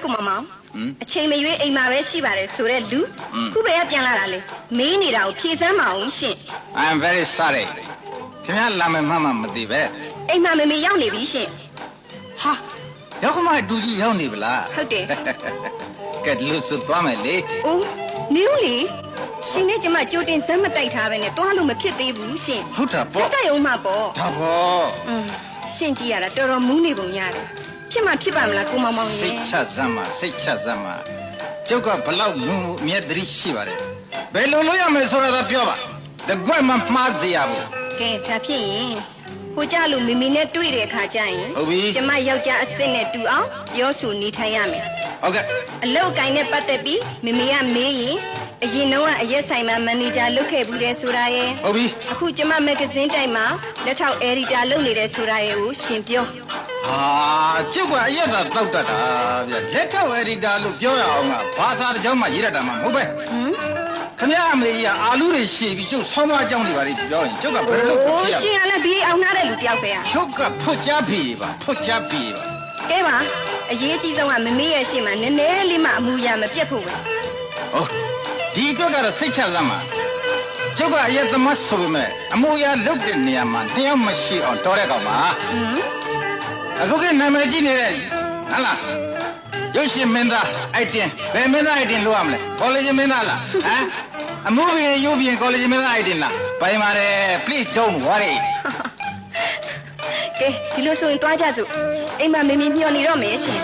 ကိုမမောင်အချိန်မရွေးအိမ်မှာပဲရှိပါတယ်ဆိုတဲ့လူခုပဲပြန်လာတာလေမေးနေတာကိုဖြေစမ်းမအောင်ရှင် I'm very sorry ခင်ဗျားလာမယ်မှမသိပဲအိမ်မှာမေမေရောက်နေပြီရှင်ဟာရောက်ကမအတူကြီးရောက်နေဗလားဟုတ်တယ်ကဲလူစုသွားမယ်လေအိုးနေဦးလေရှင်နဲ့ကျမကြိုတင်စမ်းမတိုက်ထားပဲနဲ့တွားလို့မဖြစ်သေးဘူးရှင်ဟုတ်တာပေါ့တိုက်အောင်မှာပေါ့ဒါပေါ့ရှင်ကြည့်ရတာတော်တော်မူးနေပုံရတယ်ဖြစ်မှဖြစ်ပါမလားကိုမောင်မောင်ရေစိတ်ချစမ်းပါစိတ်ချစမ်းပါကျုပ်ကဘလောက်မူးအမြဲတမ်းရှိပါတယ်ဘယ်လိုလုပ်ရမယ်ဆိုတာတော့ပြောပါတကွက်မှမှားစေရဘူးကဲဒါဖြစ်ရင်ဟိုကြလို့မိမိနဲ့တွေ့တဲ့အခါကျရင်ဟုတ်ပြီကျမယောက်ျားအစ်စ်နဲ့တူအောင်ပြောဆိုနေထိုင်ရမယ်ဟုတ်ကဲ့အလောက်ကိုင်းနဲ့ပတ်သက်ပြီးမိမိကမေးရင်အရင်တော့အရက်ဆိုင်မှာမန်နေဂျာလုပ်ခဲ့ဘူးတဲ့ဆိုတာရယ်ဟုတ်ပြီအခုကျမမဂ္ဂဇင်းတိုက်မှာလက်ထောက်အယ်ဒီတာလုပ်နေတဲ့ဆိုတာရယ်ကိုရှင်ပြောကျုပ်ကအရက်တာတောက်တတ်တာဗျလက်ထောက်အယ်ဒီတာလို့ပြောရအောင်ကဘာသာတစ်ကြောင်းမှရေးရတာမှမဟုတ်ပဲခင်ဗျားအမေကြီးကအာလူတွေရှည်ပြီးကျုပ်ဆောင်းသွားကြောင်းတွေပါလိပြောရင်ကျုပ်ကဘယ်လိုလုပ်ဖြစ်ရလဲရှင်ကလည်းဒီအောင်ထားတဲ့လူတယောက်ပဲကျုပ်ကဖွတ်ချပြီပါဖွတ်ချပြီပါကဲပါအရေးကြီးဆုံးကမမေးရဲ့ရှေ့မှာနည်းနည်းလေးမှအမူအရာမပြတ်ဖို့ပဲဟုတ်ဒီအတွက်ကတော့စိတ်ချစမ်းပါကျုပ်ကအရက်သမားဆိုပေမဲ့အမူအရာလုပ်တဲ့နေရာမှာတယောက်မရှိအောင်တော်တဲ့ကောင်ပါအခုကနာမည်ကြီးနေတဲ့ဟလားရုပ်ရှင်မင်းသားအိုက်တင်ဘယ်မင်းသားအိုက်တင်လို့ရမလဲကော်လေဂျမင်းသားလားဟမ်အမှုပြင်ရုပ်ပြင်ကော်လေဂျမင်းသားအိုက်တင်လားပိုင်ပါတယ် please don't worry ကဲဒီလိုဆိုရင်တွားကြစို့အိမ်မှာမေမေမျှော်နေတော့မယ်ရှင်